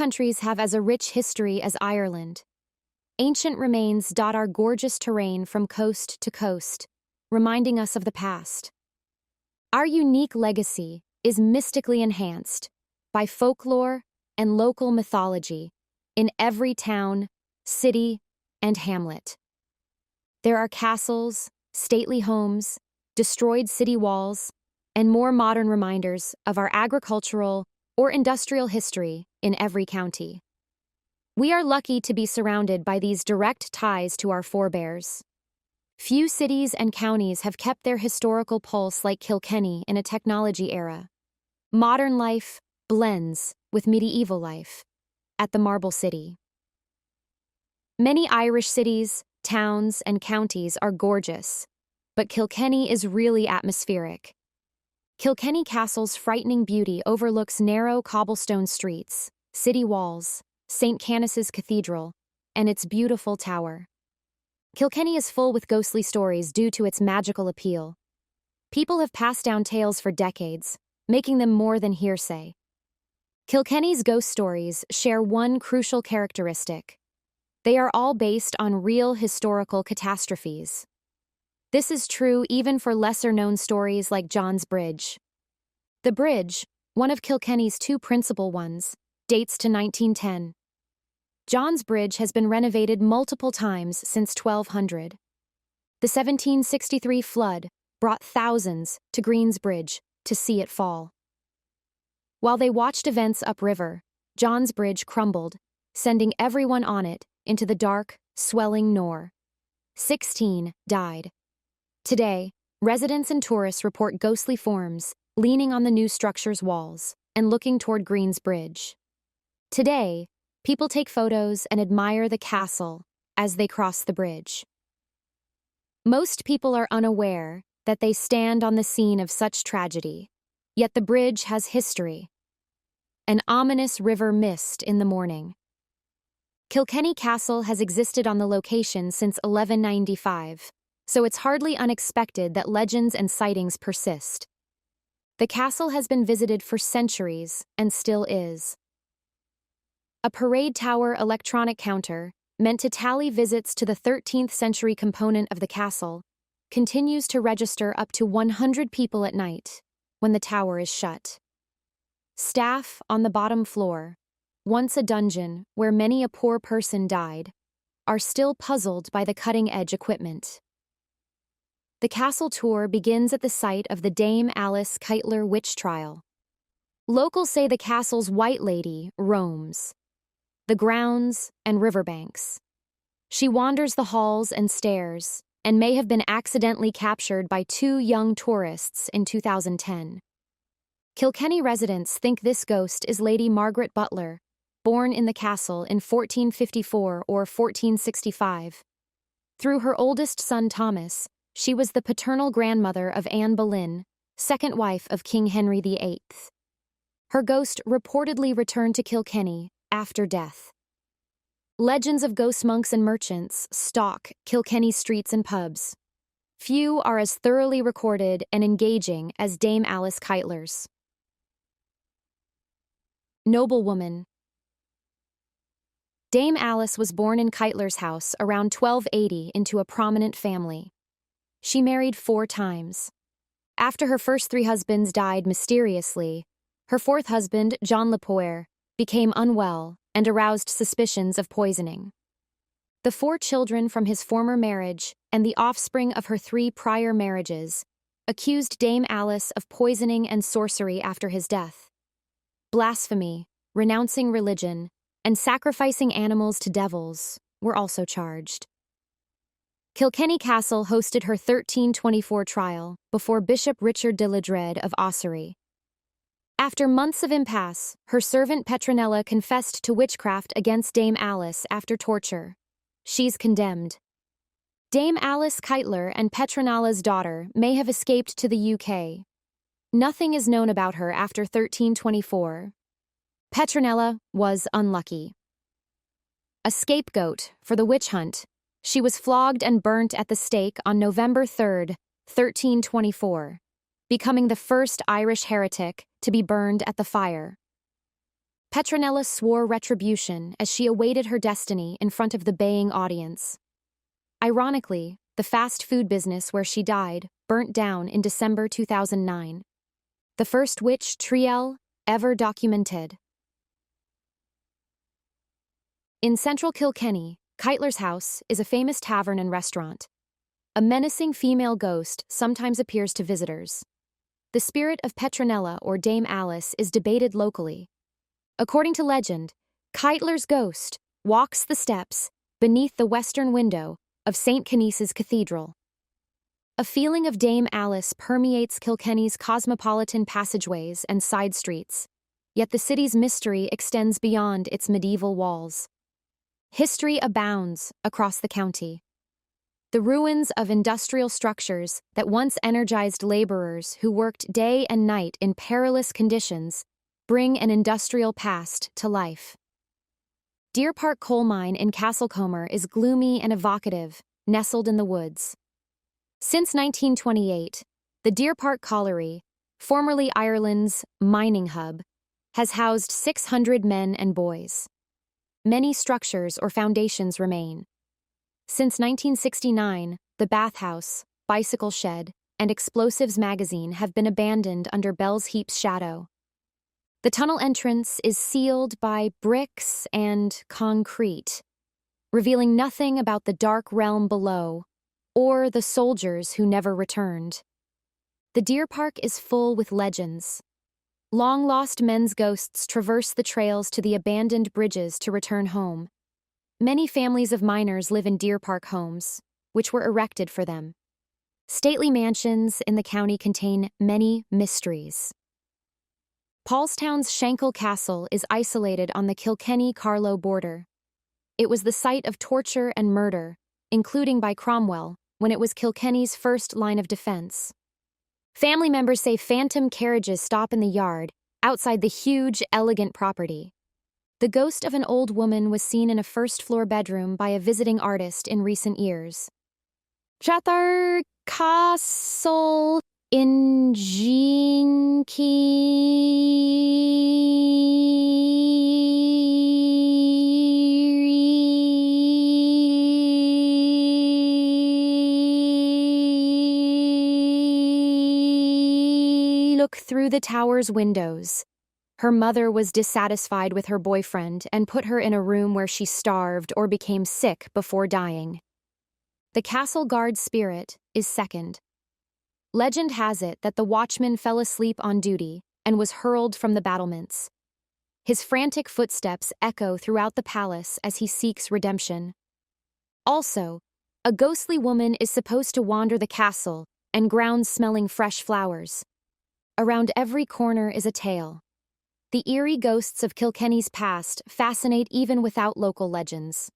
countries have as a rich history as Ireland. Ancient remains dot our gorgeous terrain from coast to coast, reminding us of the past. Our unique legacy is mystically enhanced by folklore and local mythology in every town, city, and hamlet. There are castles, stately homes, destroyed city walls, and more modern reminders of our agricultural or industrial history in every county. We are lucky to be surrounded by these direct ties to our forebears. Few cities and counties have kept their historical pulse like Kilkenny in a technology era. Modern life blends with medieval life at the Marble City. Many Irish cities, towns, and counties are gorgeous, but Kilkenny is really atmospheric. Kilkenny Castle's frightening beauty overlooks narrow cobblestone streets, city walls, St. Canice's Cathedral, and its beautiful tower. Kilkenny is full with ghostly stories due to its magical appeal. People have passed down tales for decades, making them more than hearsay. Kilkenny's ghost stories share one crucial characteristic. They are all based on real historical catastrophes. This is true even for lesser-known stories like John's Bridge. The bridge, one of Kilkenny's two principal ones, dates to 1910. John's Bridge has been renovated multiple times since 1200. The 1763 flood brought thousands to Green's Bridge to see it fall. While they watched events upriver, John's Bridge crumbled, sending everyone on it into the dark, swelling Nore. 16 died. Today, residents and tourists report ghostly forms leaning on the new structure's walls and looking toward Green's Bridge. Today, people take photos and admire the castle as they cross the bridge. Most people are unaware that they stand on the scene of such tragedy, yet the bridge has history. An ominous river mist in the morning. Kilkenny Castle has existed on the location since 1195, so it's hardly unexpected that legends and sightings persist. The castle has been visited for centuries and still is. A parade tower electronic counter, meant to tally visits to the 13th century component of the castle, continues to register up to 100 people at night when the tower is shut. Staff on the bottom floor, once a dungeon where many a poor person died, are still puzzled by the cutting-edge equipment. The castle tour begins at the site of the Dame Alice Keitler witch trial. Locals say the castle's White Lady roams the grounds and riverbanks. She wanders the halls and stairs and may have been accidentally captured by two young tourists in 2010. Kilkenny residents think this ghost is Lady Margaret Butler, born in the castle in 1454 or 1465. Through her oldest son Thomas, she was the paternal grandmother of Anne Boleyn, second wife of King Henry VIII. Her ghost reportedly returned to Kilkenny after death. Legends of ghost monks and merchants stalk Kilkenny streets and pubs. Few are as thoroughly recorded and engaging as Dame Alice Keitler's. Noblewoman. Dame Alice was born in Keitler's house around 1280 into a prominent family. She married 4 times. After her first 3 husbands died mysteriously, her 4th husband, John Lepoer, became unwell and aroused suspicions of poisoning. The 4 children from his former marriage and the offspring of her 3 prior marriages accused Dame Alice of poisoning and sorcery after his death. Blasphemy, renouncing religion, and sacrificing animals to devils were also charged. Kilkenny Castle hosted her 1324 trial before Bishop Richard de Ledred of Ossory. After months of impasse, her servant Petronella confessed to witchcraft against Dame Alice after torture. She's condemned. Dame Alice Keitler and Petronella's daughter may have escaped to the UK. Nothing is known about her after 1324. Petronella was unlucky. A scapegoat for the witch hunt, she was flogged and burnt at the stake on November 3, 1324, becoming the first Irish heretic to be burned at the fire. Petronella swore retribution as she awaited her destiny in front of the baying audience. Ironically, the fast food business where she died burnt down in December 2009. The first witch trial ever documented. In central Kilkenny, Keitler's House is a famous tavern and restaurant. A menacing female ghost sometimes appears to visitors. The spirit of Petronella or Dame Alice is debated locally. According to legend, Keitler's ghost walks the steps beneath the western window of St. Canice's Cathedral. A feeling of Dame Alice permeates Kilkenny's cosmopolitan passageways and side streets, yet the city's mystery extends beyond its medieval walls. History abounds across the county. The ruins of industrial structures that once energized laborers who worked day and night in perilous conditions bring an industrial past to life. Deer Park Coal Mine in Castlecomer is gloomy and evocative, nestled in the woods. Since 1928, the Deer Park Colliery, formerly Ireland's mining hub, has housed 600 men and boys. Many structures or foundations remain. Since 1969, the bathhouse, bicycle shed, and explosives magazine have been abandoned under Bell's Heap's shadow. The tunnel entrance is sealed by bricks and concrete, revealing nothing about the dark realm below or the soldiers who never returned. The Deer Park is full with legends. Long-lost men's ghosts traverse the trails to the abandoned bridges to return home. Many families of miners live in Deer Park homes, which were erected for them. Stately mansions in the county contain many mysteries. Paulstown's Shankill Castle is isolated on the Kilkenny-Carlow border. It was the site of torture and murder, including by Cromwell, when it was Kilkenny's first line of defense. Family members say phantom carriages stop in the yard, outside the huge, elegant property. The ghost of an old woman was seen in a first-floor bedroom by a visiting artist in recent years. Kilkenny Castle in Look through the tower's windows. Her mother was dissatisfied with her boyfriend and put her in a room where she starved or became sick before dying. The castle guard spirit is second. Legend has it that the watchman fell asleep on duty and was hurled from the battlements. His frantic footsteps echo throughout the palace as he seeks redemption. Also, a ghostly woman is supposed to wander the castle and grounds smelling fresh flowers. Around every corner is a tale. The eerie ghosts of Kilkenny's past fascinate even without local legends.